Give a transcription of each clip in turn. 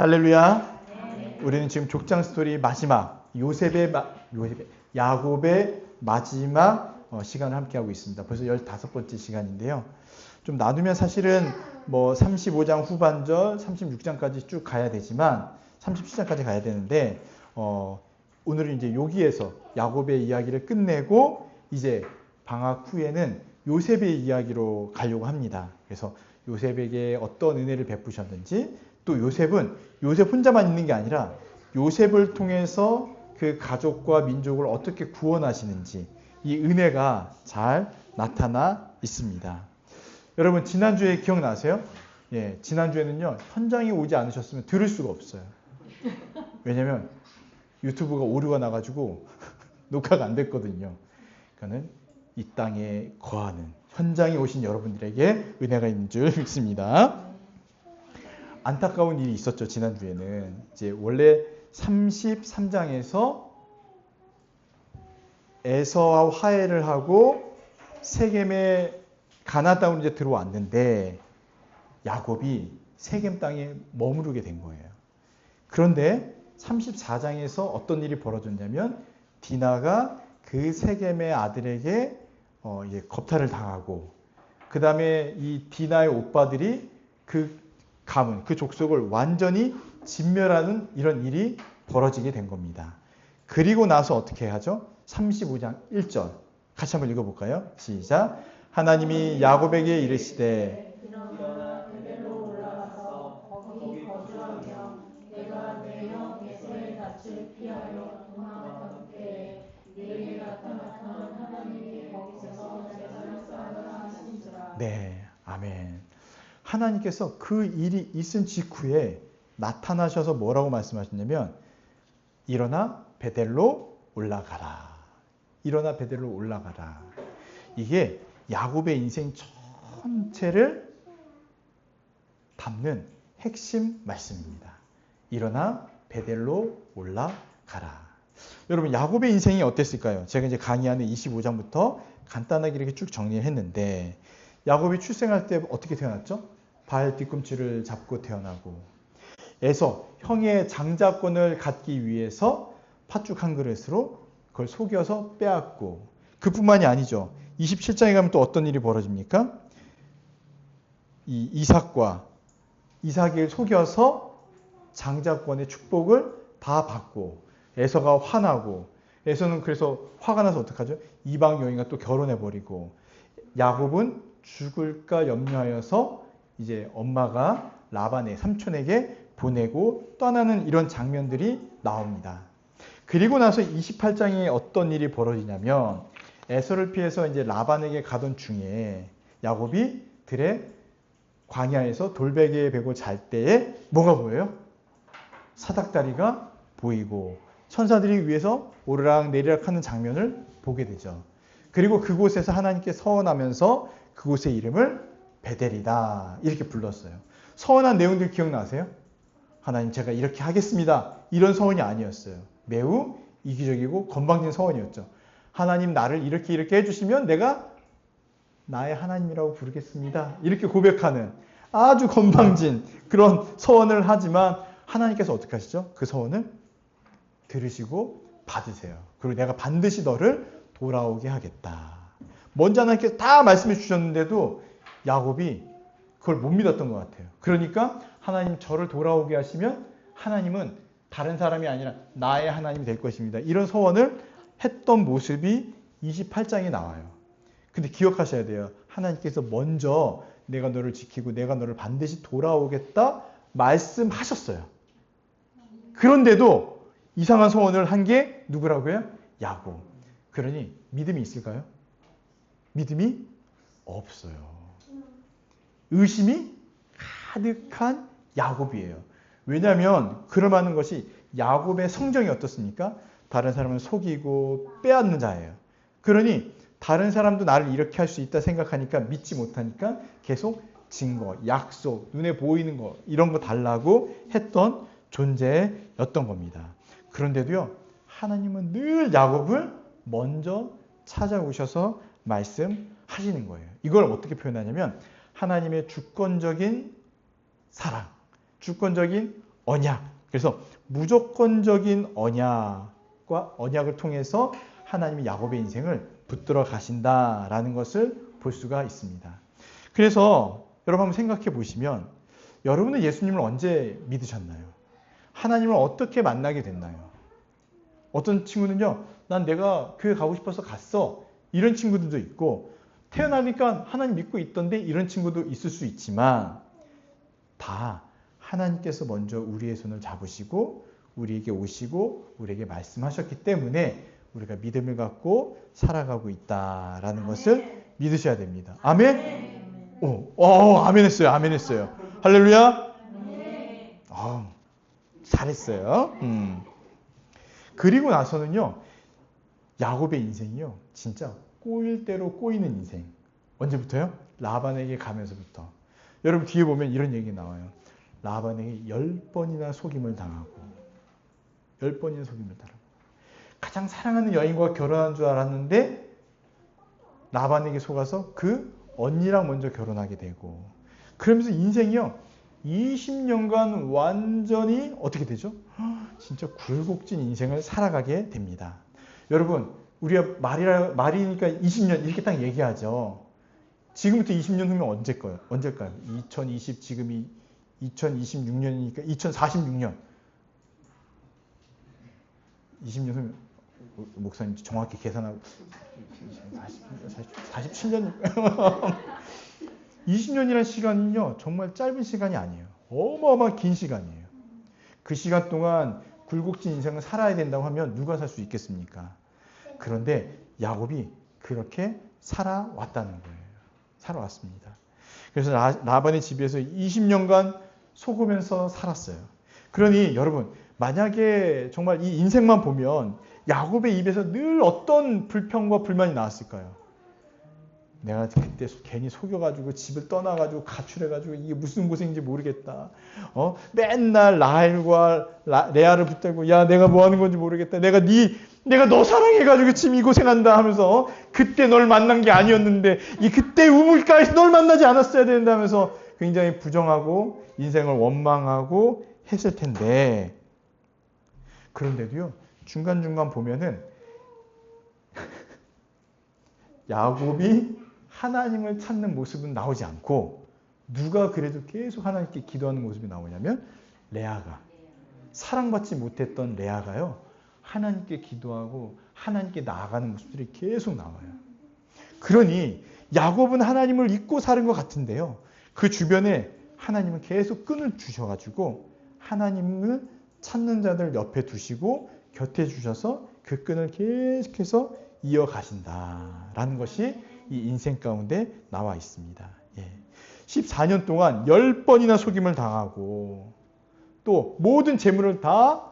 할렐루야. 우리는 지금 족장 스토리 마지막 야곱의 마지막 시간을 함께하고 있습니다. 벌써 15번째 시간인데요. 좀 나누면 사실은 35장 후반절 36장까지 쭉 가야 되지만 37장까지 가야 되는데 오늘은 이제 여기에서 야곱의 이야기를 끝내고 이제 방학 후에는 요셉의 이야기로 가려고 합니다. 그래서 요셉에게 어떤 은혜를 베푸셨는지, 또 요셉은 요셉 혼자만 있는 게 아니라 요셉을 통해서 그 가족과 민족을 어떻게 구원하시는지 이 은혜가 잘 나타나 있습니다. 여러분 지난주에 기억나세요? 예, 지난주에는요 현장에 오지 않으셨으면 들을 수가 없어요. 왜냐면 유튜브가 오류가 나가지고 녹화가 안 됐거든요. 그러니까는 이 땅에 거하는 현장에 오신 여러분들에게 은혜가 있는 줄 믿습니다. 안타까운 일이 있었죠. 지난주에는 이제 원래 33장에서 에서와 화해를 하고 세겜의 가나안 땅으로 이제 들어왔는데 야곱이 세겜 땅에 머무르게 된 거예요. 그런데 34장에서 어떤 일이 벌어졌냐면 디나가 그 세겜의 아들에게 이제 겁탈을 당하고, 그 다음에 이 디나의 오빠들이 그 가문, 그 족속을 완전히 진멸하는 이런 일이 벌어지게 된 겁니다. 그리고 나서 어떻게 하죠? 35장 1절 같이 한번 읽어볼까요? 시작. 하나님이 야곱에게 이르시되 네, 아멘. 하나님께서 그 일이 있은 직후에 나타나셔서 뭐라고 말씀하셨냐면 일어나 베델로 올라가라. 일어나 베델로 올라가라. 이게 야곱의 인생 전체를 담는 핵심 말씀입니다. 일어나 베델로 올라가라. 여러분 야곱의 인생이 어땠을까요? 제가 이제 강의하는 25장부터 간단하게 이렇게 쭉 정리했는데 야곱이 출생할 때 어떻게 태어났죠? 발 뒤꿈치를 잡고 태어나고, 에서 형의 장자권을 갖기 위해서 팥죽 한 그릇으로 그걸 속여서 빼앗고, 그뿐만이 아니죠. 27장에 가면 또 어떤 일이 벌어집니까? 이 이삭을 속여서 장자권의 축복을 다 받고, 에서가 화나고, 에서는 그래서 화가 나서 어떡하죠? 이방 여인과 또 결혼해버리고, 야곱은 죽을까 염려하여서 이제 엄마가 라반의 삼촌에게 보내고 떠나는 이런 장면들이 나옵니다. 그리고 나서 28장에 어떤 일이 벌어지냐면 에서를 피해서 이제 라반에게 가던 중에 야곱이 들의 광야에서 돌베개에 베고 잘 때에 뭐가 보여요? 사닥다리가 보이고 천사들이 위에서 오르락 내리락 하는 장면을 보게 되죠. 그리고 그곳에서 하나님께 서원하면서 그곳의 이름을 베델이다 이렇게 불렀어요. 서원한 내용들 기억나세요? 하나님 제가 이렇게 하겠습니다. 이런 서원이 아니었어요. 매우 이기적이고 건방진 서원이었죠. 하나님 나를 이렇게 해주시면 내가 나의 하나님이라고 부르겠습니다. 이렇게 고백하는 아주 건방진 그런 서원을 하지만 하나님께서 어떻게 하시죠? 그 서원을 들으시고 받으세요. 그리고 내가 반드시 너를 돌아오게 하겠다. 먼저 하나님께서 다 말씀해 주셨는데도 야곱이 그걸 못 믿었던 것 같아요. 그러니까 하나님 저를 돌아오게 하시면 하나님은 다른 사람이 아니라 나의 하나님이 될 것입니다. 이런 소원을 했던 모습이 28장에 나와요. 근데 기억하셔야 돼요. 하나님께서 먼저 내가 너를 지키고 내가 너를 반드시 돌아오겠다 말씀하셨어요. 그런데도 이상한 소원을 한 게 누구라고요? 야곱. 그러니 믿음이 있을까요? 믿음이 없어요. 의심이 가득한 야곱이에요. 왜냐하면 그럴 만한 것이 야곱의 성정이 어떻습니까? 다른 사람을 속이고 빼앗는 자예요. 그러니 다른 사람도 나를 이렇게 할 수 있다 생각하니까 믿지 못하니까 계속 증거, 약속, 눈에 보이는 거 이런 거 달라고 했던 존재였던 겁니다. 그런데도요 하나님은 늘 야곱을 먼저 찾아오셔서 말씀하시는 거예요. 이걸 어떻게 표현하냐면 하나님의 주권적인 사랑, 주권적인 언약. 그래서 무조건적인 언약과 언약을 통해서 하나님이 야곱의 인생을 붙들어 가신다라는 것을 볼 수가 있습니다. 그래서 여러분 한번 생각해 보시면 여러분은 예수님을 언제 믿으셨나요? 하나님을 어떻게 만나게 됐나요? 어떤 친구는요, 난 내가 교회 가고 싶어서 갔어. 이런 친구들도 있고, 태어나니까 하나님 믿고 있던데 이런 친구도 있을 수 있지만, 다 하나님께서 먼저 우리의 손을 잡으시고, 우리에게 오시고, 우리에게 말씀하셨기 때문에 우리가 믿음을 갖고 살아가고 있다라는 것을 믿으셔야 됩니다. 아멘? 아멘 했어요. 아멘 했어요. 할렐루야? 잘했어요. 그리고 나서는요, 야곱의 인생이요, 진짜 꼬일 대로 꼬이는 인생. 언제부터요? 라반에게 가면서부터. 여러분 뒤에 보면 이런 얘기 나와요. 라반에게 10번이나 속임을 당하고, 10번이나 속임을 당하고. 가장 사랑하는 여인과 결혼한 줄 알았는데 라반에게 속아서 그 언니랑 먼저 결혼하게 되고, 그러면서 인생이요 20년간 완전히 어떻게 되죠? 진짜 굴곡진 인생을 살아가게 됩니다. 여러분, 우리가 말이니까 20년 이렇게 딱 얘기하죠. 지금부터 20년 후면 언제일까요? 2020, 지금이 2026년이니까 2046년. 20년 후면 목사님 정확히 계산하고 47년 20년이라는 시간은요 정말 짧은 시간이 아니에요. 어마어마한 긴 시간이에요. 그 시간 동안 굴곡진 인생을 살아야 된다고 하면 누가 살 수 있겠습니까? 그런데 야곱이 그렇게 살아왔다는 거예요. 살아왔습니다. 그래서 라반의 집에서 20년간 속으면서 살았어요. 그러니 여러분, 만약에 정말 이 인생만 보면 야곱의 입에서 늘 어떤 불평과 불만이 나왔을까요? 내가 그때 괜히 속여가지고 집을 떠나가지고 가출해가지고 이게 무슨 고생인지 모르겠다. 맨날 라헬과 레아를 붙들고 야 내가 뭐 하는 건지 모르겠다. 내가 너 사랑해가지고 지금 이 고생한다 하면서 그때 널 만난 게 아니었는데 그때 우물가에서 널 만나지 않았어야 된다 하면서 굉장히 부정하고 인생을 원망하고 했을 텐데, 그런데도요 중간중간 보면은 야곱이 하나님을 찾는 모습은 나오지 않고 누가 그래도 계속 하나님께 기도하는 모습이 나오냐면 레아가, 사랑받지 못했던 레아가요 하나님께 기도하고 하나님께 나아가는 모습들이 계속 나와요. 그러니 야곱은 하나님을 잊고 사는 것 같은데요, 그 주변에 하나님은 계속 끈을 주셔가지고 하나님을 찾는 자들 옆에 두시고 곁에 주셔서 그 끈을 계속해서 이어가신다라는 것이 이 인생 가운데 나와 있습니다. 14년 동안 10번이나 속임을 당하고 또 모든 재물을 다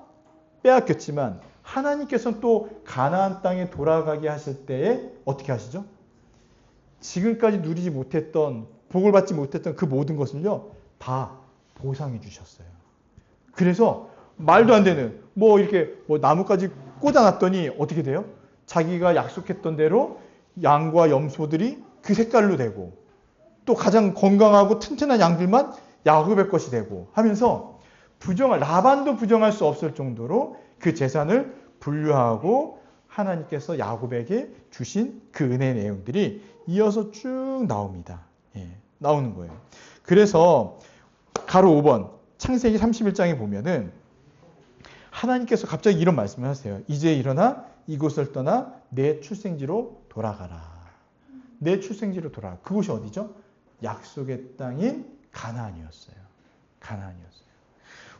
빼앗겼지만 하나님께서는 또 가나안 땅에 돌아가게 하실 때에 어떻게 하시죠? 지금까지 누리지 못했던, 복을 받지 못했던 그 모든 것을요 다 보상해 주셨어요. 그래서 말도 안 되는 이렇게 나뭇가지 꽂아놨더니 어떻게 돼요? 자기가 약속했던 대로 양과 염소들이 그 색깔로 되고 또 가장 건강하고 튼튼한 양들만 야곱의 것이 되고 하면서 라반도 부정할 수 없을 정도로 그 재산을 분류하고 하나님께서 야곱에게 주신 그 은혜의 내용들이 이어서 쭉 나옵니다. 나오는 거예요. 그래서 가로 5번 창세기 31장에 보면은 하나님께서 갑자기 이런 말씀을 하세요. 이제 일어나 이곳을 떠나 내 출생지로 돌아가라. 내 출생지로 돌아가. 그곳이 어디죠? 약속의 땅인 가나안이었어요. 가나안이었어요.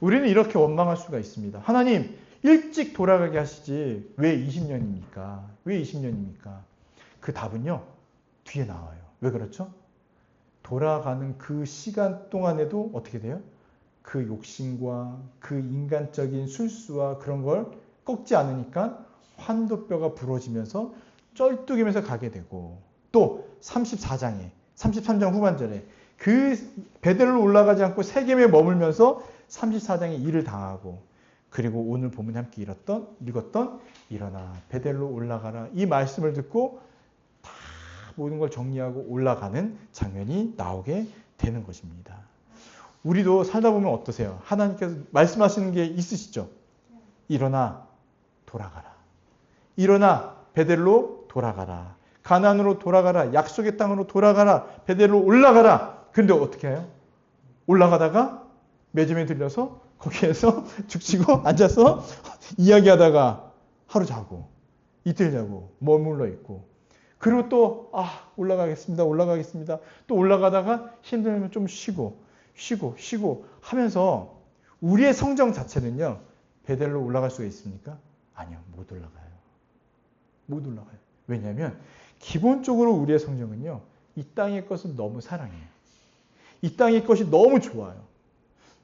우리는 이렇게 원망할 수가 있습니다. 하나님 일찍 돌아가게 하시지 왜 20년입니까? 왜 20년입니까? 그 답은요 뒤에 나와요. 왜 그렇죠? 돌아가는 그 시간 동안에도 어떻게 돼요? 그 욕심과 그 인간적인 술수와 그런 걸 꺾지 않으니까 환도뼈가 부러지면서 쩔뚝이면서 가게 되고, 또 34장에 33장 후반절에 그 베델로 올라가지 않고 세겜에 머물면서 34장에 일을 당하고, 그리고 오늘 본문에 함께 읽었던 일어나 베델로 올라가라 이 말씀을 듣고 다 모든 걸 정리하고 올라가는 장면이 나오게 되는 것입니다. 우리도 살다 보면 어떠세요? 하나님께서 말씀하시는 게 있으시죠? 일어나 돌아가라. 일어나 베델로 돌아가라. 가나안으로 돌아가라. 약속의 땅으로 돌아가라. 베델로 올라가라. 근데 어떻게 해요? 올라가다가 매점에 들려서 거기에서 죽치고 앉아서 이야기하다가 하루 자고 이틀 자고 머물러 있고 그리고 또 올라가겠습니다. 또 올라가다가 힘들면 좀 쉬고 하면서 우리의 성정 자체는요. 베델로 올라갈 수가 있습니까? 아니요. 못 올라가요. 왜냐하면 기본적으로 우리의 성정은요. 이 땅의 것을 너무 사랑해요. 이 땅의 것이 너무 좋아요.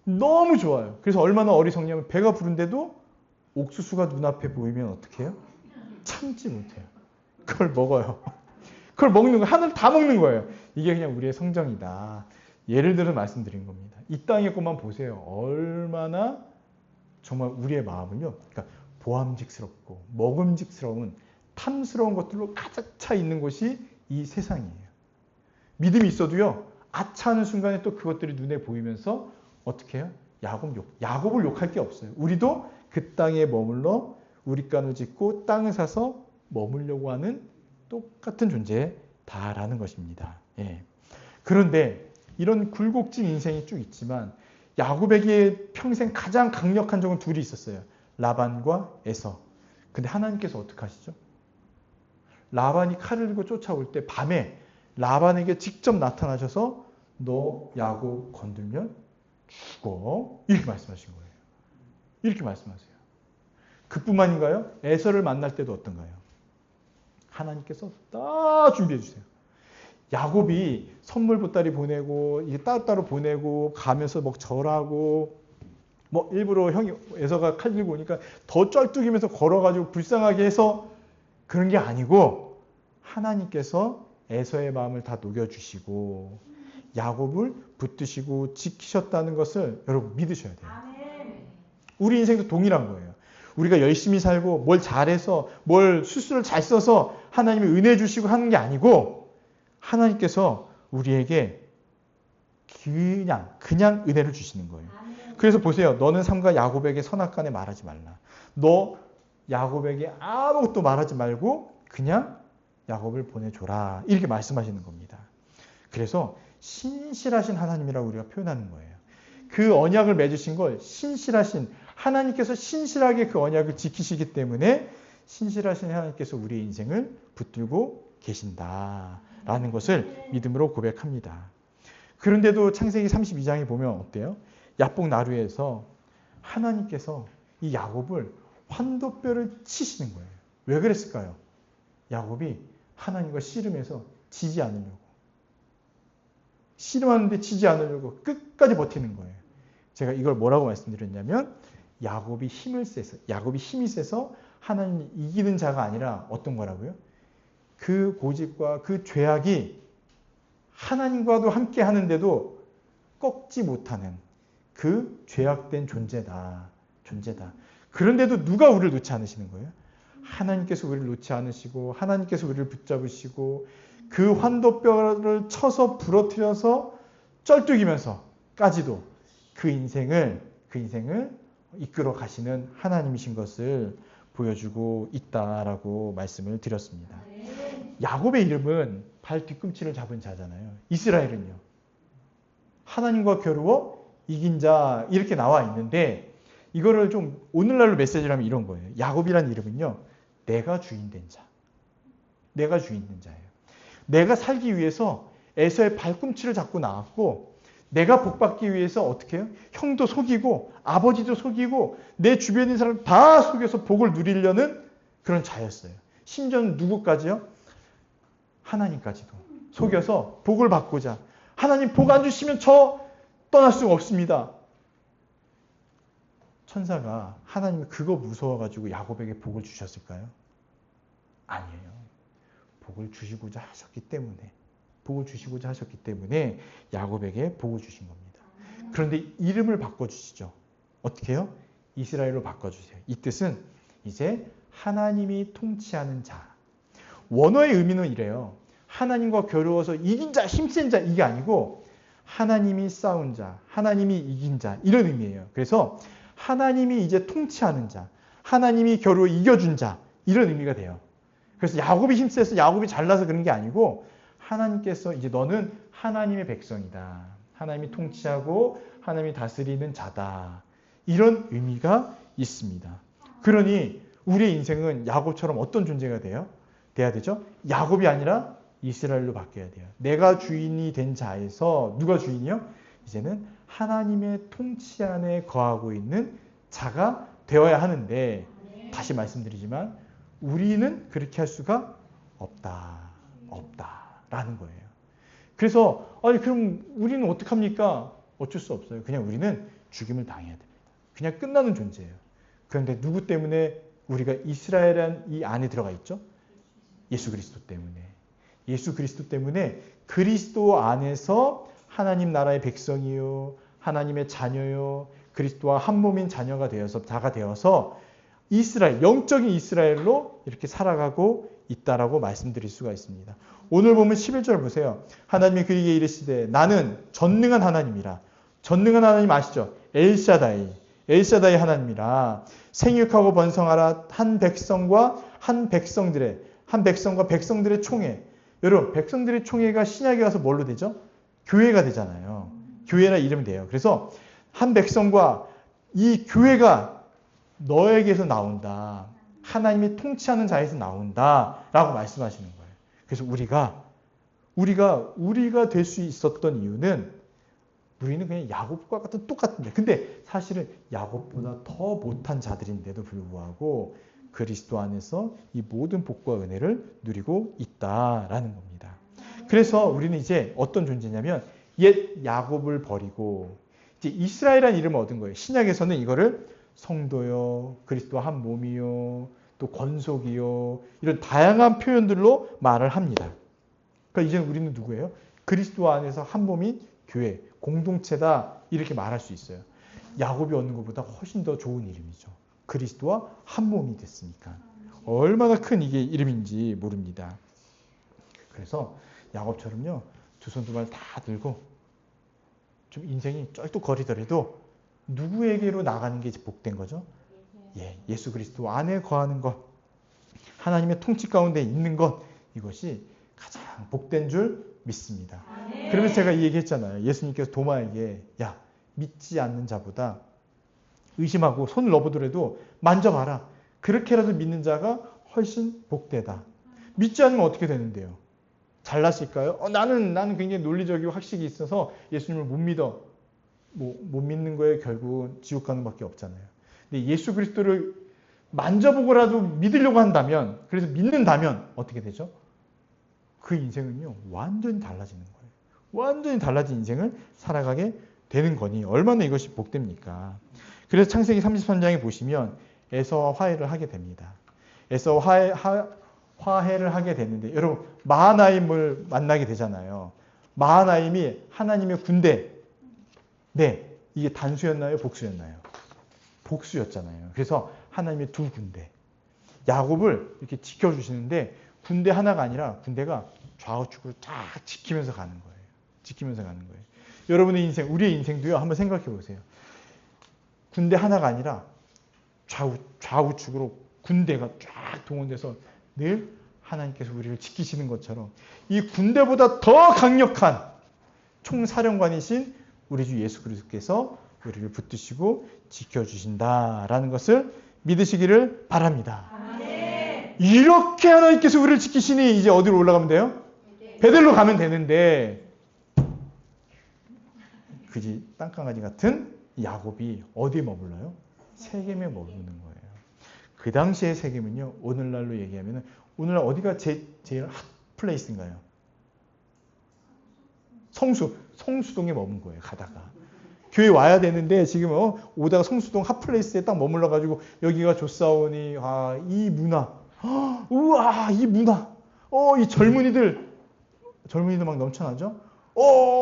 너무 좋아요. 그래서 얼마나 어리석냐면 배가 부른데도 옥수수가 눈앞에 보이면 어떻게 해요? 참지 못해요. 그걸 먹어요. 그걸 먹는 거 하늘 다 먹는 거예요. 이게 그냥 우리의 성정이다. 예를 들어 말씀드린 겁니다. 이 땅의 것만 보세요. 얼마나 정말 우리의 마음은요. 그러니까 보암직스럽고 먹음직스러운 탐스러운 것들로 가득 차 있는 곳이 이 세상이에요. 믿음이 있어도요. 아차하는 순간에 또 그것들이 눈에 보이면서 어떻게 해요? 야곱을 욕할 게 없어요. 우리도 그 땅에 머물러 우리간을 짓고 땅을 사서 머물려고 하는 똑같은 존재다라는 것입니다. 예. 그런데 이런 굴곡진 인생이 쭉 있지만 야곱에게 평생 가장 강력한 적은 둘이 있었어요. 라반과 에서. 근데 하나님께서 어떻게 하시죠? 라반이 칼을 들고 쫓아올 때 밤에 라반에게 직접 나타나셔서 너 야곱 건들면 죽어. 이렇게 말씀하신 거예요. 이렇게 말씀하세요. 그뿐만인가요? 에서를 만날 때도 어떤가요? 하나님께서 다 준비해 주세요. 야곱이 선물 보따리 보내고 이게 따로따로 보내고 가면서 막 절하고 일부러 형이 에서가 칼 들고 오니까 더 쩔뚝이면서 걸어가지고 불쌍하게 해서 그런 게 아니고 하나님께서 에서의 마음을 다 녹여주시고 야곱을 붙드시고 지키셨다는 것을 여러분 믿으셔야 돼요. 우리 인생도 동일한 거예요. 우리가 열심히 살고 뭘 잘해서 뭘 수술을 잘 써서 하나님이 은혜 주시고 하는 게 아니고 하나님께서 우리에게 그냥 은혜를 주시는 거예요. 그래서 보세요. 너는 삼가 야곱에게 선악간에 말하지 말라. 너 야곱에게 아무것도 말하지 말고 그냥 야곱을 보내줘라. 이렇게 말씀하시는 겁니다. 그래서 신실하신 하나님이라고 우리가 표현하는 거예요. 그 언약을 맺으신 걸 신실하신 하나님께서 신실하게 그 언약을 지키시기 때문에 신실하신 하나님께서 우리의 인생을 붙들고 계신다라는 것을 믿음으로 고백합니다. 그런데도 창세기 32장에 보면 어때요? 야복 나루에서 하나님께서 이 야곱을 환도뼈를 치시는 거예요. 왜 그랬을까요? 야곱이 하나님과 씨름해서 지지 않으려고. 씨름하는데 지지 않으려고 끝까지 버티는 거예요. 제가 이걸 뭐라고 말씀드렸냐면 야곱이 힘이 세서 하나님이 이기는 자가 아니라 어떤 거라고요? 그 고집과 그 죄악이 하나님과도 함께 하는데도 꺾지 못하는 그 죄악된 존재다. 그런데도 누가 우리를 놓지 않으시는 거예요? 하나님께서 우리를 놓지 않으시고 하나님께서 우리를 붙잡으시고 그 환도뼈를 쳐서 부러뜨려서 쩔뚝이면서까지도 그 인생을 이끌어 가시는 하나님이신 것을 보여주고 있다라고 말씀을 드렸습니다. 야곱의 이름은 발 뒤꿈치를 잡은 자잖아요. 이스라엘은요. 하나님과 겨루어 이긴 자 이렇게 나와 있는데 이거를 좀 오늘날로 메시지라면 이런 거예요. 야곱이라는 이름은요. 내가 주인된 자. 내가 주인된 자예요. 내가 살기 위해서 에서의 발꿈치를 잡고 나왔고 내가 복받기 위해서 어떻게 해요? 형도 속이고 아버지도 속이고 내 주변에 있는 사람 다 속여서 복을 누리려는 그런 자였어요. 심지어는 누구까지요? 하나님까지도 속여서 복을 받고자 하나님 복 안 주시면 저 떠날 수가 없습니다. 천사가 하나님이 그거 무서워가지고 야곱에게 복을 주셨을까요? 아니에요. 복을 주시고자 하셨기 때문에 야곱에게 복을 주신 겁니다. 그런데 이름을 바꿔주시죠. 어떻게 해요? 이스라엘로 바꿔주세요. 이 뜻은 이제 하나님이 통치하는 자. 원어의 의미는 이래요. 하나님과 겨루어서 이긴 자, 힘센 자 이게 아니고 하나님이 싸운 자, 하나님이 이긴 자 이런 의미예요. 그래서 하나님이 이제 통치하는 자, 하나님이 겨루 이겨준 자 이런 의미가 돼요. 그래서 야곱이 힘세서 야곱이 잘나서 그런 게 아니고 하나님께서 이제 너는 하나님의 백성이다. 하나님이 통치하고 하나님이 다스리는 자다. 이런 의미가 있습니다. 그러니 우리의 인생은 야곱처럼 어떤 존재가 돼야 되죠? 야곱이 아니라 이스라엘로 바뀌어야 돼요. 내가 주인이 된 자에서 누가 주인이요? 이제는 하나님의 통치 안에 거하고 있는 자가 되어야 하는데 다시 말씀드리지만 우리는 그렇게 할 수가 없다라는 거예요. 그래서 그럼 우리는 어떡합니까? 어쩔 수 없어요. 그냥 우리는 죽임을 당해야 됩니다. 그냥 끝나는 존재예요. 그런데 누구 때문에 우리가 이스라엘이라는 이 안에 들어가 있죠? 예수 그리스도 때문에. 예수 그리스도 때문에 그리스도 안에서 하나님 나라의 백성이요, 하나님의 자녀요, 그리스도와 한 몸인 자녀가 되어서 이스라엘, 영적인 이스라엘로 이렇게 살아가고 있다라고 말씀드릴 수가 있습니다. 오늘 보면 11절 보세요. 하나님이 그에게 이르시되 나는 전능한 하나님이라. 전능한 하나님 아시죠? 엘샤다이 하나님이라. 생육하고 번성하라. 한 백성과 백성들의 총회. 여러분, 백성들의 총회가 신약에 와서 뭘로 되죠? 교회가 되잖아요. 교회라 이름이 돼요. 그래서 한 백성과 이 교회가 너에게서 나온다. 하나님이 통치하는 자에서 나온다. 라고 말씀하시는 거예요. 그래서 우리가 될 수 있었던 이유는 우리는 그냥 야곱과 똑같은데 근데 사실은 야곱보다 더 못한 자들인데도 불구하고 그리스도 안에서 이 모든 복과 은혜를 누리고 있다라는 겁니다. 그래서 우리는 이제 어떤 존재냐면 옛 야곱을 버리고 이제 이스라엘이라는 이름을 얻은 거예요. 신약에서는 이거를 성도요, 그리스도와 한 몸이요, 또 권속이요 이런 다양한 표현들로 말을 합니다. 그러니까 이제 우리는 누구예요? 그리스도 안에서 한 몸인 교회, 공동체다 이렇게 말할 수 있어요. 야곱이 얻는 것보다 훨씬 더 좋은 이름이죠. 그리스도와 한 몸이 됐으니까. 얼마나 큰 이게 이름인지 모릅니다. 그래서 야곱처럼요. 두 손 두 발 다 들고 좀 인생이 쩔뚝거리더라도 누구에게로 나가는 게 복된 거죠? 예수 그리스도 안에 거하는 것, 하나님의 통치 가운데 있는 것, 이것이 가장 복된 줄 믿습니다. 그러면서 제가 이 얘기했잖아요. 예수님께서 도마에게 믿지 않는 자보다 의심하고 손을 넣어보더라도 만져봐라. 그렇게라도 믿는 자가 훨씬 복되다. 믿지 않으면 어떻게 되는데요? 잘났을까요? 나는 굉장히 논리적이고 학식이 있어서 예수님을 못 믿어. 못 믿는 거에 결국은 지옥 가는 밖에 없잖아요. 근데 예수 그리스도를 만져보고라도 믿으려고 한다면, 그래서 믿는다면 어떻게 되죠? 그 인생은요, 완전히 달라지는 거예요. 완전히 달라진 인생을 살아가게 되는 거니 얼마나 이것이 복됩니까? 그래서 창세기 33장에 보시면 에서와 화해를 하게 됩니다. 에서와 화해를 하게 됐는데 여러분 마하나임을 만나게 되잖아요. 마하나임이 하나님의 군대. 네, 이게 단수였나요? 복수였나요? 복수였잖아요. 그래서 하나님의 두 군대. 야곱을 이렇게 지켜주시는데 군대 하나가 아니라 군대가 좌우측으로 쫙 지키면서 가는 거예요. 여러분의 인생, 우리의 인생도요. 한번 생각해 보세요. 군대 하나가 아니라 좌우측으로 군대가 쫙 동원돼서 늘 하나님께서 우리를 지키시는 것처럼 이 군대보다 더 강력한 총사령관이신 우리 주 예수 그리스도께서 우리를 붙드시고 지켜주신다라는 것을 믿으시기를 바랍니다. 이렇게 하나님께서 우리를 지키시니 이제 어디로 올라가면 돼요? 베델로 가면 되는데 그지 땅강아지 같은 야곱이 어디에 머물러요? 세겜에 머무는 거예요. 그 당시의 세겜은요. 오늘날로 얘기하면 오늘날 어디가 제일 핫 플레이스인가요? 성수동에 머문 거예요. 가다가. 교회 와야 되는데 지금 오다가 성수동 핫플레이스에 딱 머물러가지고 여기가 좋사오니 이 문화 우와 이 문화 이 젊은이들 막 넘쳐나죠?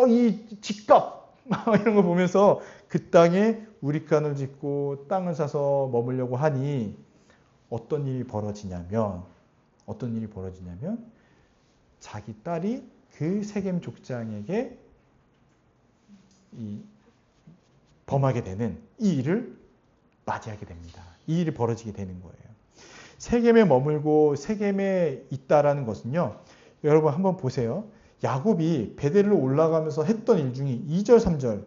이 집값 이런 거 보면서 그 땅에 우리간을 짓고 땅을 사서 머물려고 하니 어떤 일이 벌어지냐면 자기 딸이 그 세겜 족장에게 범하게 되는 이 일을 맞이하게 됩니다. 이 일이 벌어지게 되는 거예요. 세겜에 머물고 세겜에 있다라는 것은요. 여러분 한번 보세요. 야곱이 베델로 올라가면서 했던 일 중에 2절, 3절,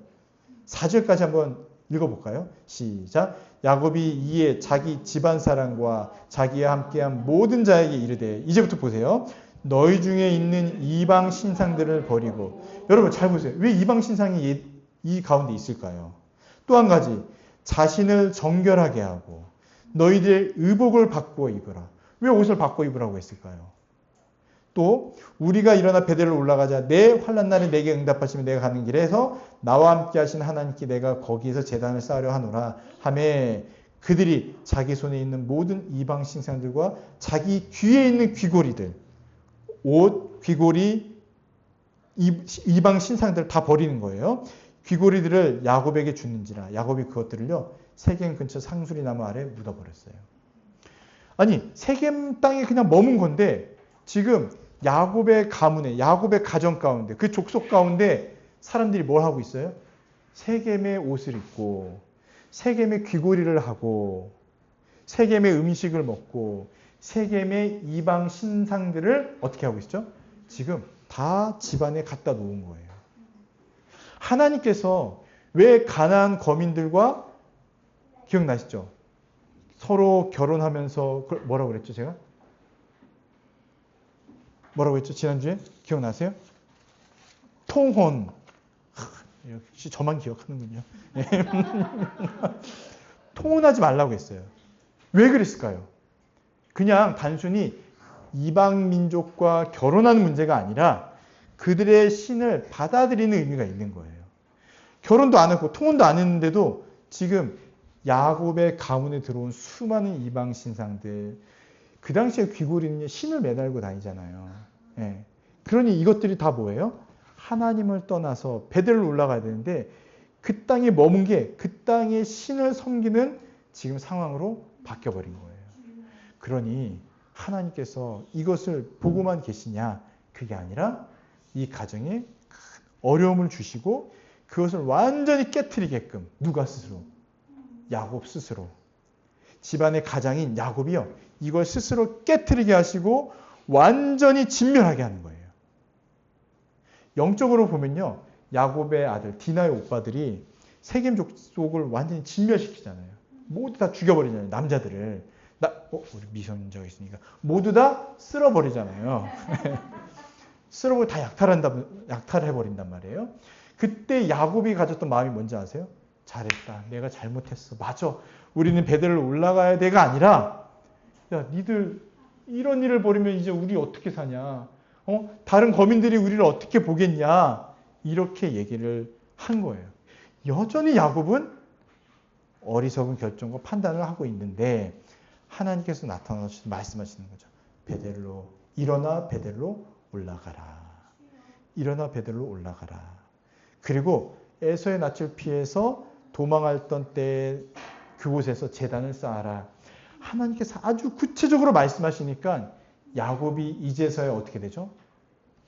4절까지 한번 읽어볼까요? 시작. 야곱이 이에 자기 집안 사람과 자기와 함께한 모든 자에게 이르되, 이제부터 보세요. 너희 중에 있는 이방 신상들을 버리고. 여러분 잘 보세요. 왜 이방 신상이 이 가운데 있을까요? 또 한 가지, 자신을 정결하게 하고 너희들 의복을 바꾸어 입으라. 왜 옷을 바꾸어 입으라고 했을까요? 또 우리가 일어나 베델로 올라가자. 내 환난 날에 내게 응답하시면 내가 가는 길에서 나와 함께 하신 하나님께 내가 거기에서 제단을 쌓으려 하노라 하매, 그들이 자기 손에 있는 모든 이방 신상들과 자기 귀에 있는 귀고리들, 옷, 귀고리, 이방 신상들 다 버리는 거예요. 귀고리들을 야곱에게 주는지라. 야곱이 그것들을요 세겜 근처 상수리 나무 아래 묻어버렸어요. 아니 세겜 땅에 그냥 머문 건데 지금 야곱의 가문에, 야곱의 가정 가운데, 그 족속 가운데 사람들이 뭘 하고 있어요? 세겜의 옷을 입고 세겜의 귀고리를 하고 세겜의 음식을 먹고 세겜의 이방 신상들을 어떻게 하고 있죠? 지금 다 집안에 갖다 놓은 거예요. 하나님께서 왜 가나안 거민들과, 기억나시죠? 서로 결혼하면서 뭐라고 그랬죠 제가? 뭐라고 했죠 지난주에? 기억나세요? 통혼. 역시 저만 기억하는군요. 통혼하지 말라고 했어요. 왜 그랬을까요? 그냥 단순히 이방 민족과 결혼하는 문제가 아니라 그들의 신을 받아들이는 의미가 있는 거예요. 결혼도 안 했고 통혼도 안 했는데도 지금 야곱의 가문에 들어온 수많은 이방 신상들, 그 당시에 귀고리는 신을 매달고 다니잖아요. 예. 그러니 이것들이 다 뭐예요? 하나님을 떠나서 베델로 올라가야 되는데 그 땅에 머문 게 그 땅의 신을 섬기는 지금 상황으로 바뀌어버린 거예요. 그러니 하나님께서 이것을 보고만 계시냐? 그게 아니라 이 가정에 큰 어려움을 주시고 그것을 완전히 깨트리게끔, 누가 스스로? 야곱 스스로. 집안의 가장인 야곱이요. 이걸 스스로 깨트리게 하시고 완전히 진멸하게 하는 거예요. 영적으로 보면요. 야곱의 아들, 디나의 오빠들이 세겜 족속을 완전히 진멸시키잖아요. 모두 다 죽여버리잖아요. 남자들을. 우리 미성년자가 있으니까. 모두 다 쓸어버리잖아요. 쓸어버리고 다 약탈해버린단 말이에요. 그때 야곱이 가졌던 마음이 뭔지 아세요? 잘했다. 내가 잘못했어. 맞아. 우리는 베델로 올라가야 돼가 아니라, 야, 니들 이런 일을 벌이면 이제 우리 어떻게 사냐? 다른 거민들이 우리를 어떻게 보겠냐? 이렇게 얘기를 한 거예요. 여전히 야곱은 어리석은 결정과 판단을 하고 있는데 하나님께서 나타나셔서 말씀하시는 거죠. 베델로, 일어나 베델로 올라가라. 일어나 베델로 올라가라. 그리고 에서의 낯을 피해서 도망했던 때에 그곳에서 제단을 쌓아라. 하나님께서 아주 구체적으로 말씀하시니까 야곱이 이제서야 어떻게 되죠?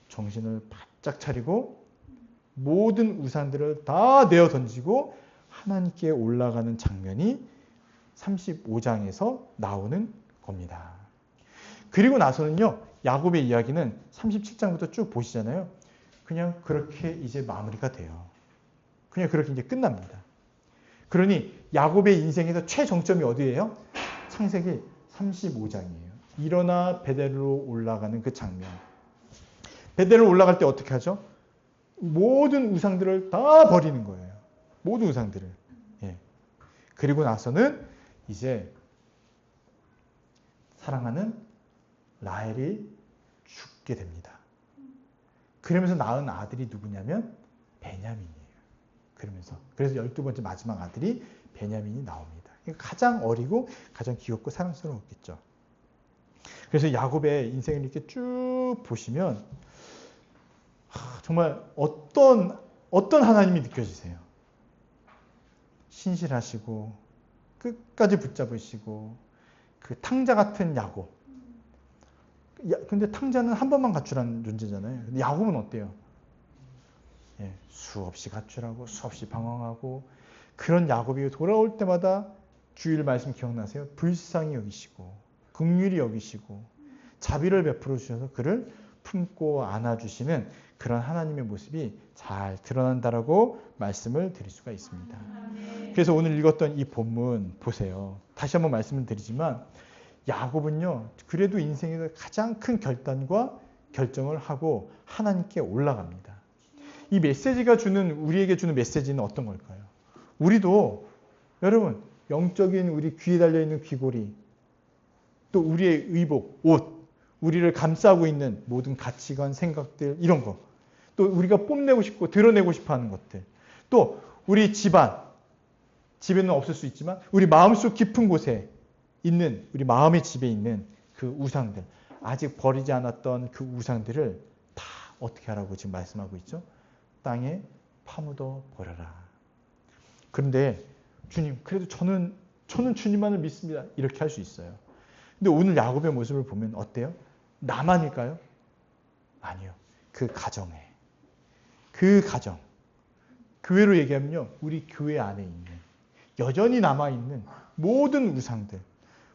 정신을 바짝 차리고 모든 우상들을 다 내어 던지고 하나님께 올라가는 장면이 35장에서 나오는 겁니다. 그리고 나서는요, 야곱의 이야기는 37장부터 쭉 보시잖아요. 그냥 그렇게 이제 마무리가 돼요. 그냥 그렇게 이제 끝납니다. 그러니 야곱의 인생에서 최정점이 어디예요? 창세기 35장이에요. 일어나 베델로 올라가는 그 장면. 베델로 올라갈 때 어떻게 하죠? 모든 우상들을 다 버리는 거예요. 모든 우상들을. 예. 그리고 나서는 이제 사랑하는 라헬이 죽게 됩니다. 그러면서 낳은 아들이 누구냐면 베냐민이에요. 그래서 12번째 마지막 아들이 베냐민이 나옵니다. 가장 어리고 가장 귀엽고 사랑스러웠겠죠. 그래서 야곱의 인생을 이렇게 쭉 보시면 정말 어떤 하나님이 느껴지세요? 신실하시고 끝까지 붙잡으시고 그 탕자 같은 야곱. 근데 탕자는 한 번만 가출한 존재잖아요. 근데 야곱은 어때요? 수없이 가출하고 수없이 방황하고 그런 야곱이 돌아올 때마다 주일 말씀 기억나세요? 불쌍히 여기시고 긍휼히 여기시고 자비를 베풀어 주셔서 그를 품고 안아주시는 그런 하나님의 모습이 잘 드러난다라고 말씀을 드릴 수가 있습니다. 그래서 오늘 읽었던 이 본문 보세요. 다시 한번 말씀을 드리지만 야곱은요, 그래도 인생에서 가장 큰 결단과 결정을 하고 하나님께 올라갑니다. 이 메시지가 우리에게 주는 메시지는 어떤 걸까요? 우리도 여러분 영적인 우리 귀에 달려있는 귀고리, 또 우리의 의복, 옷, 우리를 감싸고 있는 모든 가치관, 생각들 이런 거, 또 우리가 뽐내고 싶고 드러내고 싶어하는 것들, 또 우리 집에는 없을 수 있지만 우리 마음속 깊은 곳에 있는 우리 마음의 집에 있는 그 우상들, 아직 버리지 않았던 그 우상들을 다 어떻게 하라고 지금 말씀하고 있죠? 땅에 파묻어 버려라. 그런데 주님, 그래도 저는 주님만을 믿습니다. 이렇게 할 수 있어요. 근데 오늘 야곱의 모습을 보면 어때요? 나만일까요? 아니요. 그 가정, 교회로 얘기하면요, 우리 교회 안에 있는 여전히 남아있는 모든 우상들,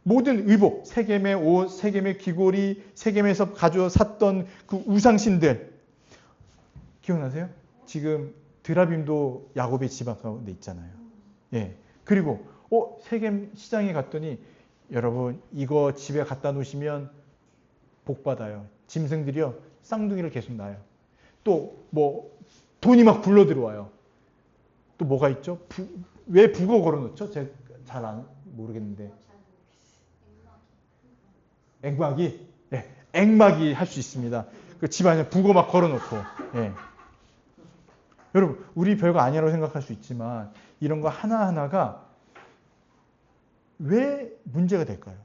모든 의복, 세겜의 옷, 세겜의 귀고리, 세겜에서 가져 샀던 그 우상신들 기억나세요? 지금 드라빔도 야곱의 집 가운데 있잖아요. 그리고 세겜 시장에 갔더니 여러분 이거 집에 갖다 놓으시면 복 받아요. 짐승들이요 쌍둥이를 계속 낳아요. 또 뭐 돈이 막 굴러 들어와요. 또 뭐가 있죠? 왜 북어 걸어놓죠? 제가 잘 모르겠는데. 앵마기? 앵마기 할 수 있습니다. 그 집안에 북어 막 걸어놓고. 여러분, 우리 별거 아니라고 생각할 수 있지만 이런 거 하나하나가 왜 문제가 될까요?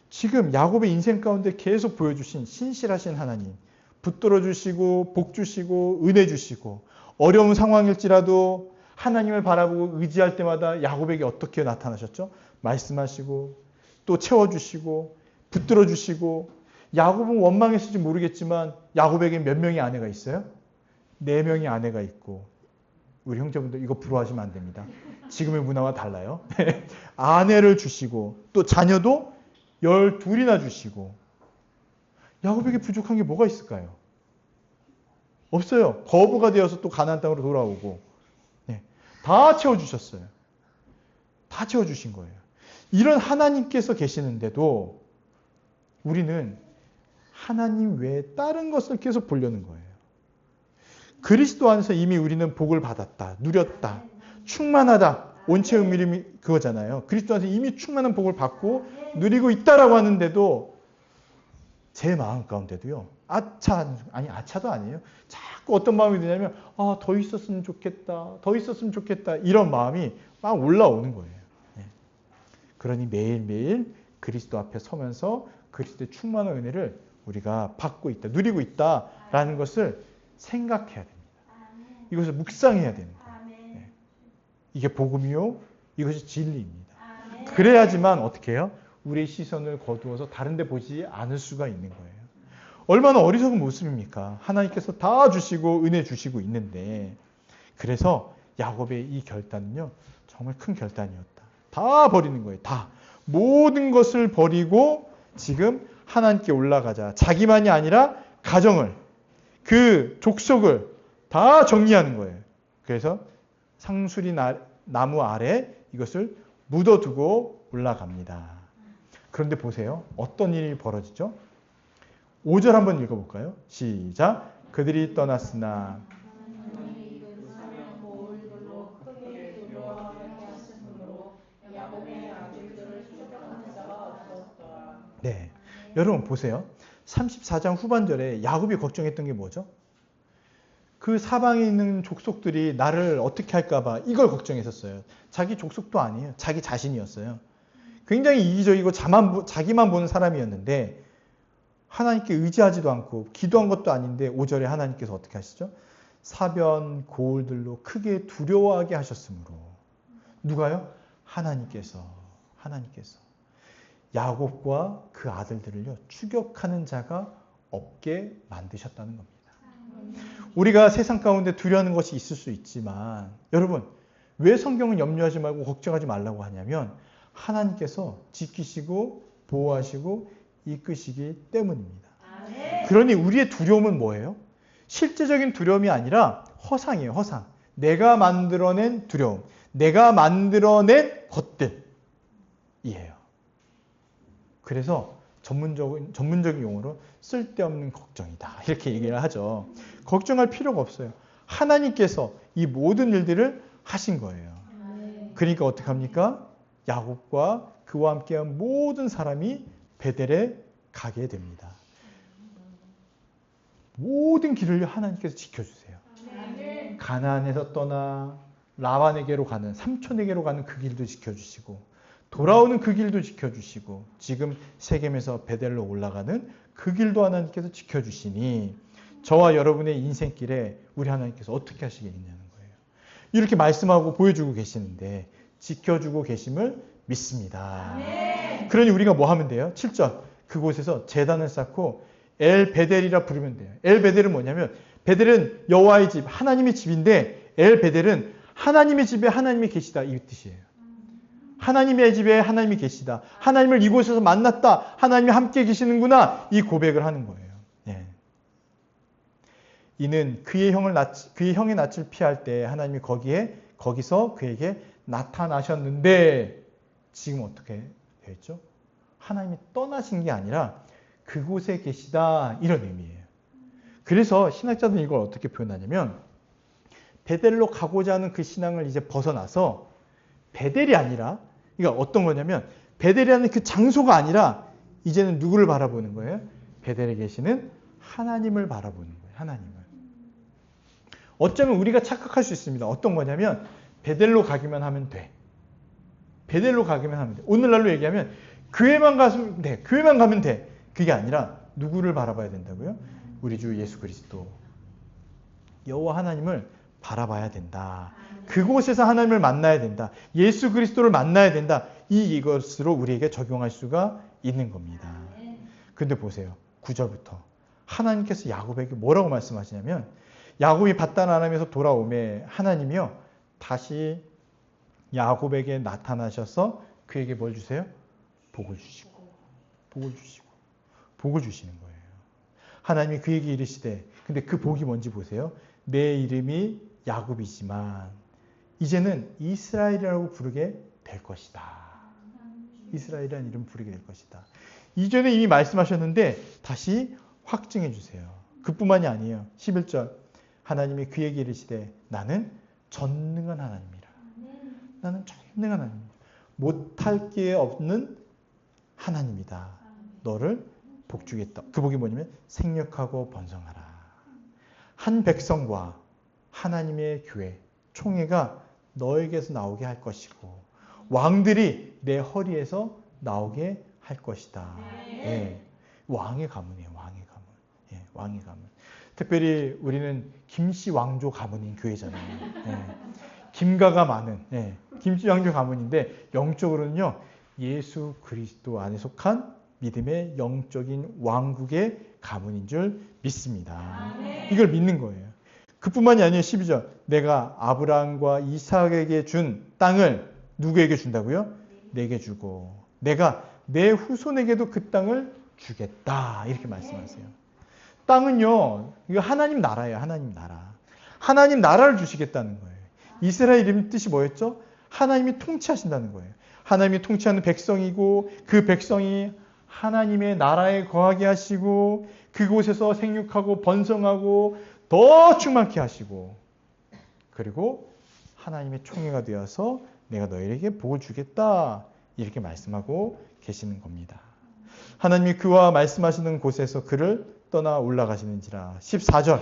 지금 야곱의 인생 가운데 계속 보여주신 신실하신 하나님, 붙들어 주시고 복 주시고 은혜 주시고 어려운 상황일지라도 하나님을 바라보고 의지할 때마다 야곱에게 어떻게 나타나셨죠? 말씀하시고 또 채워주시고 붙들어 주시고. 야곱은 원망했을지 모르겠지만 야곱에게 몇 명의 아내가 있어요? 4명의 아내가 있고. 우리 형제분들 이거 부러워하시면 안 됩니다. 지금의 문화와 달라요. 아내를 주시고 또 자녀도 12이나 주시고. 야곱에게 부족한 게 뭐가 있을까요? 없어요. 거부가 되어서 또 가나안 땅으로 돌아오고. 다 채워주셨어요. 다 채워주신 거예요. 이런 하나님께서 계시는데도 우리는 하나님 외에 다른 것을 계속 보려는 거예요. 그리스도 안에서 이미 우리는 복을 받았다, 누렸다, 충만하다. 원체 의미이 그거잖아요. 그리스도 안에서 이미 충만한 복을 받고 누리고 있다라고 하는데도 제 마음 가운데도요. 아차도 아니에요. 자꾸 어떤 마음이 드냐면 더 있었으면 좋겠다. 더 있었으면 좋겠다. 이런 마음이 막 올라오는 거예요. 그러니 매일매일 그리스도 앞에 서면서 그리스도의 충만한 은혜를 우리가 받고 있다, 누리고 있다라는 것을 생각해야 됩니다. 이것을 묵상해야 됩니다. 이게 복음이요. 이것이 진리입니다. 그래야지만 어떻게 해요? 우리의 시선을 거두어서 다른 데 보지 않을 수가 있는 거예요. 얼마나 어리석은 모습입니까? 하나님께서 다 주시고 은혜 주시고 있는데. 그래서 야곱의 이 결단은요. 정말 큰 결단이었다. 다 버리는 거예요. 다. 모든 것을 버리고 지금 하나님께 올라가자. 자기만이 아니라 가정을, 그 족속을 다 정리하는 거예요. 그래서 상수리 나무 아래 이것을 묻어두고 올라갑니다. 그런데 보세요. 어떤 일이 벌어지죠? 5절 한번 읽어볼까요? 시작. 그들이 떠났으나 네, 여러분 보세요. 34장 후반절에 야곱이 걱정했던 게 뭐죠? 그 사방에 있는 족속들이 나를 어떻게 할까 봐 이걸 걱정했었어요. 자기 족속도 아니에요. 자기 자신이었어요. 굉장히 이기적이고 자기만 보는 사람이었는데 하나님께 의지하지도 않고 기도한 것도 아닌데 5절에 하나님께서 어떻게 하시죠? 사변 고울들로 크게 두려워하게 하셨으므로. 누가요? 하나님께서 야곱과 그 아들들을요 추격하는 자가 없게 만드셨다는 겁니다. 우리가 세상 가운데 두려워하는 것이 있을 수 있지만 여러분 왜 성경은 염려하지 말고 걱정하지 말라고 하냐면 하나님께서 지키시고 보호하시고 이끄시기 때문입니다. 그러니 우리의 두려움은 뭐예요? 실제적인 두려움이 아니라 허상이에요. 허상. 내가 만들어낸 두려움. 내가 만들어낸 것들이에요. 그래서 전문적인 용어로 쓸데없는 걱정이다. 이렇게 얘기를 하죠. 걱정할 필요가 없어요. 하나님께서 이 모든 일들을 하신 거예요. 그러니까 어떡합니까? 야곱과 그와 함께한 모든 사람이 베델에 가게 됩니다. 모든 길을 하나님께서 지켜주세요. 가나안에서 떠나 라반에게로 가는 삼촌에게로 가는 그 길도 지켜주시고 돌아오는 그 길도 지켜주시고 지금 세겜에서 베델로 올라가는 그 길도 하나님께서 지켜주시니 저와 여러분의 인생길에 우리 하나님께서 어떻게 하시겠냐는 거예요. 이렇게 말씀하고 보여주고 계시는데 지켜주고 계심을 믿습니다. 그러니 우리가 뭐 하면 돼요? 7절 그곳에서 제단을 쌓고 엘 베델이라 부르면 돼요. 엘 베델은 뭐냐면 베델은 여호와의 집, 하나님의 집인데 엘 베델은 하나님의 집에 하나님이 계시다 이 뜻이에요. 하나님의 집에 하나님이 계시다. 하나님을 이곳에서 만났다. 하나님이 함께 계시는구나. 이 고백을 하는 거예요. 네. 이는 그의 형의 낯을 피할 때 하나님이 거기서 그에게 나타나셨는데 지금 어떻게 되었죠? 하나님이 떠나신 게 아니라 그곳에 계시다 이런 의미예요. 그래서 신학자들은 이걸 어떻게 표현하냐면 베델로 가고자 하는 그 신앙을 이제 벗어나서 베델이 아니라 그러니까 어떤 거냐면 베델이라는 그 장소가 아니라 이제는 누구를 바라보는 거예요? 베델에 계시는 하나님을 바라보는 거예요. 하나님을. 어쩌면 우리가 착각할 수 있습니다. 어떤 거냐면 베델로 가기만 하면 돼. 베델로 가기만 하면 돼. 오늘날로 얘기하면 교회만 가면 돼. 교회만 가면 돼. 그게 아니라 누구를 바라봐야 된다고요? 우리 주 예수 그리스도. 여호와 하나님을 바라봐야 된다. 그곳에서 하나님을 만나야 된다. 예수 그리스도를 만나야 된다. 이것으로 우리에게 적용할 수가 있는 겁니다. 근데 보세요. 9절부터 하나님께서 야곱에게 뭐라고 말씀하시냐면 야곱이 밧단 아람에서 돌아오매 하나님이요 다시 야곱에게 나타나셔서 그에게 뭘 주세요? 복을 주시고 복을 주시는 거예요. 하나님이 그에게 이르시되 근데 그 복이 뭔지 보세요. 내 이름이 야곱이지만 이제는 이스라엘이라고 부르게 될 것이다. 이스라엘이라는 이름 부르게 될 것이다. 이전에 이미 말씀하셨는데 다시 확증해 주세요. 그뿐만이 아니에요. 11절 하나님이 그에게 이르시되 나는 전능한 하나님이라. 나는 전능한 하나님이다. 못할 게 없는 하나님이다. 너를 복주겠다. 그 복이 뭐냐면 생육하고 번성하라. 한 백성과 하나님의 교회, 총회가 너에게서 나오게 할 것이고 왕들이 내 허리에서 나오게 할 것이다. 네. 왕의 가문이에요. 왕의 가문. 네. 왕의 가문. 특별히 우리는 김씨 왕조 가문인 교회잖아요. 네. 김가가 많은 김씨 왕조 가문인데 영적으로는요. 예수 그리스도 안에 속한 믿음의 영적인 왕국의 가문인 줄 믿습니다. 이걸 믿는 거예요. 그뿐만이 아니에요. 12절. 내가 아브라함과 이삭에게 준 땅을 누구에게 준다고요? 내게 주고 내가 내 후손에게도 그 땅을 주겠다. 이렇게 말씀하세요. 땅은요. 이거 하나님 나라예요. 하나님 나라. 하나님 나라를 주시겠다는 거예요. 이스라엘 이름 뜻이 뭐였죠? 하나님이 통치하신다는 거예요. 하나님이 통치하는 백성이고 그 백성이 하나님의 나라에 거하게 하시고 그곳에서 생육하고 번성하고 더 충만케 하시고 그리고 하나님의 총회가 되어서 내가 너희에게 복을 주겠다 이렇게 말씀하고 계시는 겁니다. 하나님이 그와 말씀하시는 곳에서 그를 떠나 올라가시는지라. 14절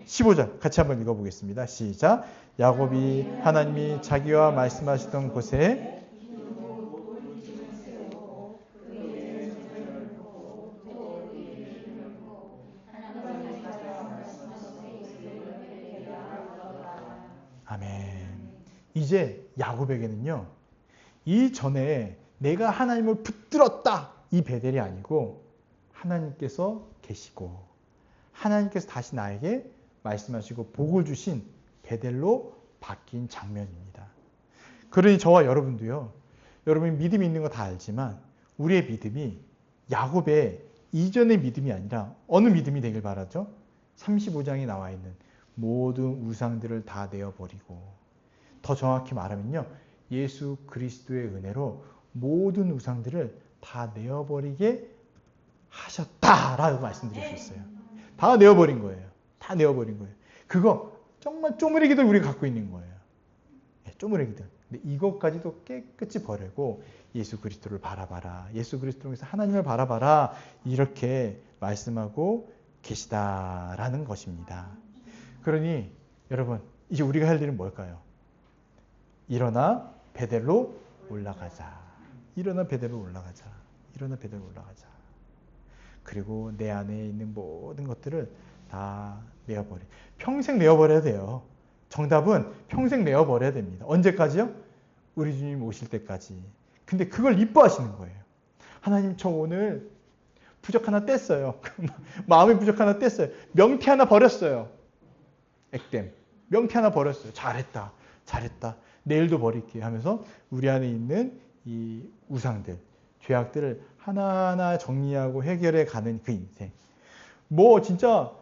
15절 같이 한번 읽어보겠습니다. 시작. 야곱이 하나님이 자기와 말씀하시던 곳에 아멘. 이제 야곱에게는요. 이전에 내가 하나님을 붙들었다. 이 베델이 아니고 하나님께서 계시고 하나님께서 다시 나에게 말씀하시고 복을 주신 베델로 바뀐 장면입니다. 그러니 저와 여러분도요. 여러분이 믿음이 있는 거 다 알지만 우리의 믿음이 야곱의 이전의 믿음이 아니라 어느 믿음이 되길 바라죠? 35장에 나와 있는 모든 우상들을 다 내어버리고, 더 정확히 말하면요, 예수 그리스도의 은혜로 모든 우상들을 다 내어버리게 하셨다라고 말씀드리셨어요. 다 내어버린 거예요. 다 내어버린 거예요. 그거 정말 쪼무레기들 우리가 갖고 있는 거예요. 쪼무레기들. 근데 이것까지도 깨끗이 버리고 예수 그리스도를 바라봐라. 예수 그리스도를 통해서 하나님을 바라봐라. 이렇게 말씀하고 계시다라는 것입니다. 그러니 여러분, 이제 우리가 할 일은 뭘까요? 일어나 베델로 올라가자. 일어나 베델로 올라가자. 일어나 베델로 올라가자. 그리고 내 안에 있는 모든 것들을 다 내어버려. 평생 내어버려야 돼요. 정답은 평생 내어버려야 됩니다. 언제까지요? 우리 주님 오실 때까지. 근데 그걸 이뻐하시는 거예요. 하나님, 저 오늘 부적 하나 뗐어요. 마음의 부적 하나 뗐어요. 명태 하나 버렸어요. 액땜. 명태 하나 버렸어요. 잘했다. 잘했다. 내일도 버릴게요 하면서 우리 안에 있는 이 우상들, 죄악들을 하나하나 정리하고 해결해 가는 그 인생. 뭐 진짜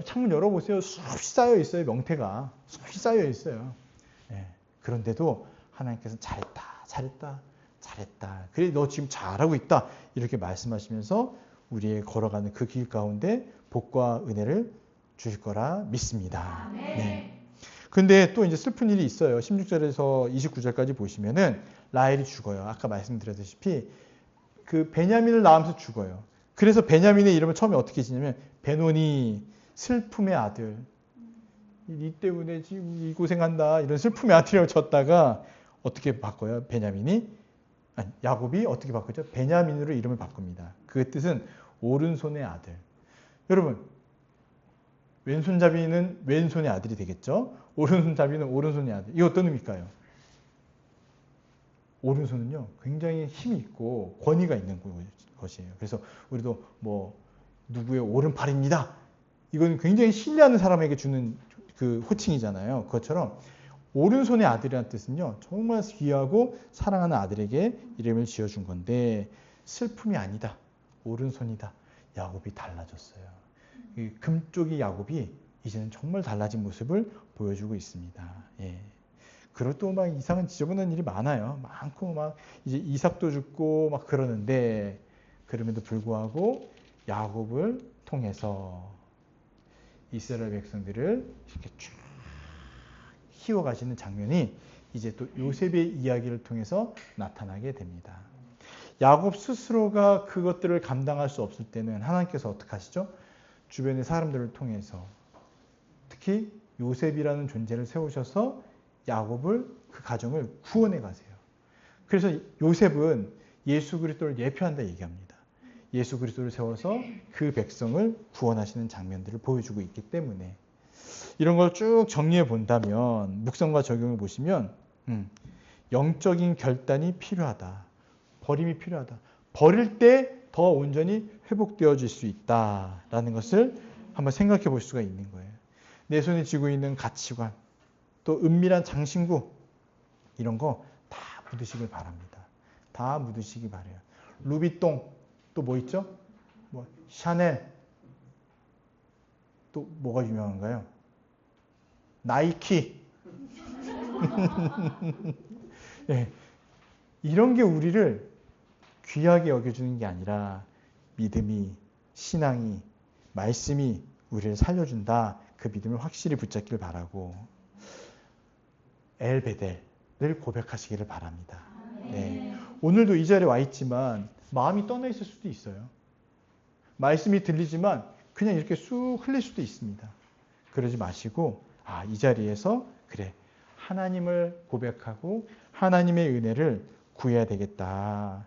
창문 열어보세요. 수없이 쌓여 있어요. 명태가. 수없이 쌓여 있어요. 예. 그런데도 하나님께서 잘했다. 잘했다. 잘했다. 그래, 너 지금 잘하고 있다. 이렇게 말씀하시면서 우리의 걸어가는 그 길 가운데 복과 은혜를 주실 거라 믿습니다. 네. 근데 또 이제 슬픈 일이 있어요. 16절에서 29절까지 보시면은 라헬이 죽어요. 아까 말씀드렸다시피 그 베냐민을 낳으면서 죽어요. 그래서 베냐민의 이름을 처음에 어떻게 지냐면 베노니, 슬픔의 아들. 이 때문에 지금 이 고생한다. 이런 슬픔의 아들이라고 쳤다가 어떻게 바꿔요? 야곱이 어떻게 바꾸죠? 베냐민으로 이름을 바꿉니다. 그 뜻은 오른손의 아들. 여러분, 왼손잡이는 왼손의 아들이 되겠죠? 오른손잡이는 오른손의 아들. 이거 어떤 의미일까요? 오른손은요, 굉장히 힘이 있고 권위가 있는 것이에요. 그래서 우리도 뭐 누구의 오른팔입니다. 이건 굉장히 신뢰하는 사람에게 주는 그 호칭이잖아요. 그것처럼 오른손의 아들이라는 뜻은요, 정말 귀하고 사랑하는 아들에게 이름을 지어준 건데 슬픔이 아니다. 오른손이다. 야곱이 달라졌어요. 이 금쪽이 야곱이 이제는 정말 달라진 모습을 보여주고 있습니다. 예. 그리고 또 막 이상한 지저분한 일이 많아요. 많고 막 이제 이삭도 죽고 막 그러는데 그럼에도 불구하고 야곱을 통해서 이스라엘 백성들을 이렇게 쭉 키워가시는 장면이 이제 또 요셉의 이야기를 통해서 나타나게 됩니다. 야곱 스스로가 그것들을 감당할 수 없을 때는 하나님께서 어떻게 하시죠? 주변의 사람들을 통해서 특히 요셉이라는 존재를 세우셔서 야곱을, 그 가정을 구원해 가세요. 그래서 요셉은 예수 그리스도를 예표한다 얘기합니다. 예수 그리스도를 세워서 그 백성을 구원하시는 장면들을 보여주고 있기 때문에 이런 걸 쭉 정리해 본다면, 묵상과 적용해 보시면 영적인 결단이 필요하다. 버림이 필요하다. 버릴 때 더 온전히 회복되어질 수 있다라는 것을 한번 생각해 볼 수가 있는 거예요. 내 손에 쥐고 있는 가치관, 또 은밀한 장신구, 이런 거 다 묻으시길 바랍니다. 다 묻으시기 바래요. 루비똥, 또 뭐 있죠? 뭐 샤넬, 또 뭐가 유명한가요? 나이키. 네. 이런 게 우리를 귀하게 여겨주는 게 아니라 믿음이, 신앙이, 말씀이 우리를 살려준다. 그 믿음을 확실히 붙잡기를 바라고 엘베델을 고백하시기를 바랍니다. 네. 오늘도 이 자리에 와 있지만 마음이 떠나 있을 수도 있어요. 말씀이 들리지만 그냥 이렇게 쑥 흘릴 수도 있습니다. 그러지 마시고 이 자리에서 그래, 하나님을 고백하고 하나님의 은혜를 구해야 되겠다.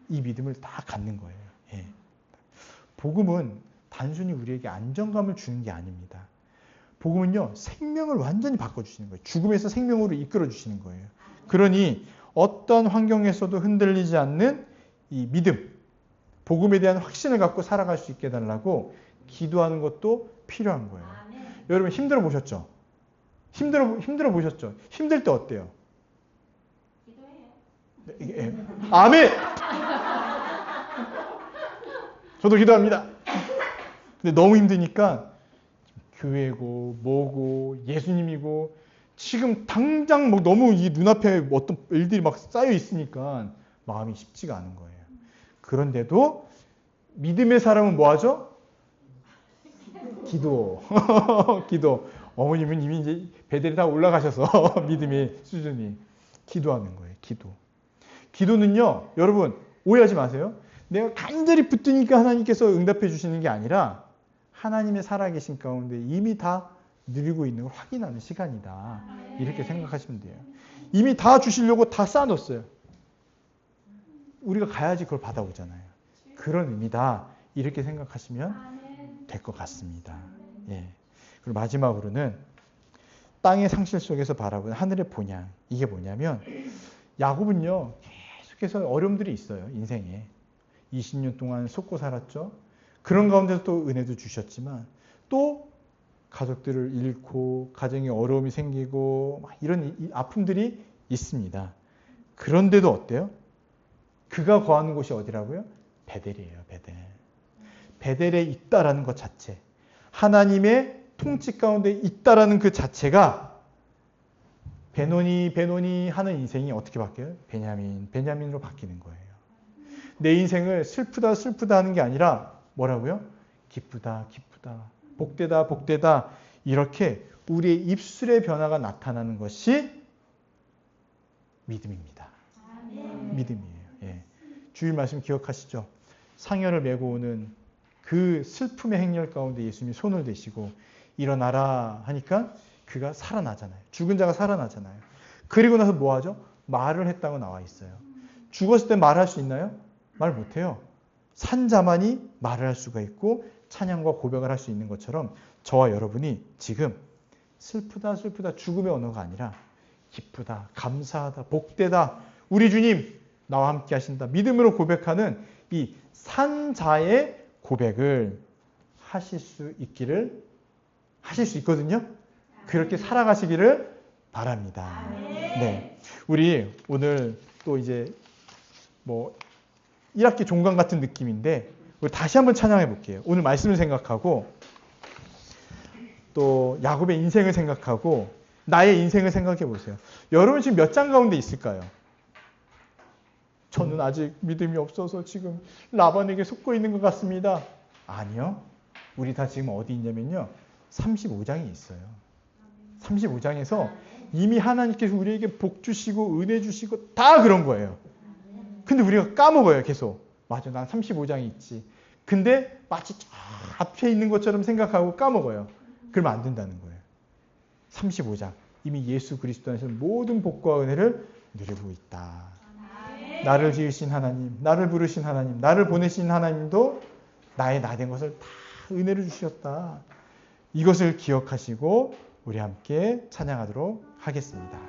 이 믿음을 다 갖는 거예요. 예. 복음은 단순히 우리에게 안정감을 주는 게 아닙니다. 복음은요, 생명을 완전히 바꿔주시는 거예요. 죽음에서 생명으로 이끌어주시는 거예요. 그러니 어떤 환경에서도 흔들리지 않는 이 믿음, 복음에 대한 확신을 갖고 살아갈 수 있게 해달라고 기도하는 것도 필요한 거예요. 여러분 힘들어 보셨죠? 힘들어 보셨죠? 힘들 때 어때요? 기도해요. 아멘! 저도 기도합니다. 근데 너무 힘드니까 교회고 뭐고 예수님이고 지금 당장 뭐 너무 이 눈앞에 어떤 일들이 막 쌓여 있으니까 마음이 쉽지가 않은 거예요. 그런데도 믿음의 사람은 뭐 하죠? 기도. 기도. 어머님은 이미 이제 베델이 다 올라가셔서 믿음의 수준이 기도하는 거예요. 기도. 기도는요, 여러분 오해하지 마세요. 내가 간절히 붙드니까 하나님께서 응답해 주시는 게 아니라 하나님의 살아계신 가운데 이미 다 누리고 있는 걸 확인하는 시간이다. 이렇게 생각하시면 돼요. 이미 다 주시려고 다 쌓아놓았어요. 우리가 가야지 그걸 받아오잖아요. 그런 의미다. 이렇게 생각하시면 될 것 같습니다. 예. 그리고 마지막으로는 땅의 상실 속에서 바라보는 하늘의 본향. 이게 뭐냐면 야곱은요. 계속해서 어려움들이 있어요. 인생에. 20년 동안 속고 살았죠. 그런 가운데서 또 은혜도 주셨지만 또 가족들을 잃고 가정에 어려움이 생기고 막 이런 아픔들이 있습니다. 그런데도 어때요? 그가 거하는 곳이 어디라고요? 베델이에요. 베델. 베델에 있다라는 것 자체. 하나님의 통치 가운데 있다라는 그 자체가 베노니 하는 인생이 어떻게 바뀌어요? 베냐민으로 바뀌는 거예요. 내 인생을 슬프다 하는 게 아니라 뭐라고요? 기쁘다 복되다 이렇게 우리의 입술의 변화가 나타나는 것이 믿음입니다. 믿음이에요. 예. 주일 말씀 기억하시죠? 상여를 메고 오는 그 슬픔의 행렬 가운데 예수님이 손을 대시고 일어나라 하니까 그가 살아나잖아요. 죽은 자가 살아나잖아요. 그리고 나서 뭐 하죠? 말을 했다고 나와 있어요. 죽었을 때 말할 수 있나요? 말 못해요. 산 자만이 말을 할 수가 있고 찬양과 고백을 할 수 있는 것처럼 저와 여러분이 지금 슬프다 죽음의 언어가 아니라 기쁘다, 감사하다, 복되다, 우리 주님 나와 함께 하신다, 믿음으로 고백하는 이 산자의 고백을 하실 수 있거든요. 그렇게 살아가시기를 바랍니다. 네, 우리 오늘 또 이제 뭐 1학기 종강 같은 느낌인데 우리 다시 한번 찬양해 볼게요. 오늘 말씀을 생각하고 또 야곱의 인생을 생각하고 나의 인생을 생각해 보세요. 여러분 지금 몇 장 가운데 있을까요? 저는 아직 믿음이 없어서 지금 라반에게 속고 있는 것 같습니다. 아니요. 우리 다 지금 어디 있냐면요. 35장이 있어요. 35장에서 이미 하나님께서 우리에게 복 주시고 은혜 주시고 다 그런 거예요. 근데 우리가 까먹어요. 계속. 맞아, 난 35장이 있지. 근데 마치 저 앞에 있는 것처럼 생각하고 까먹어요. 그러면 안 된다는 거예요. 35장. 이미 예수 그리스도 안에서 모든 복과 은혜를 누리고 있다. 나를 지으신 하나님, 나를 부르신 하나님, 나를 보내신 하나님도 나의 나 된 것을 다 은혜를 주셨다. 이것을 기억하시고 우리 함께 찬양하도록 하겠습니다.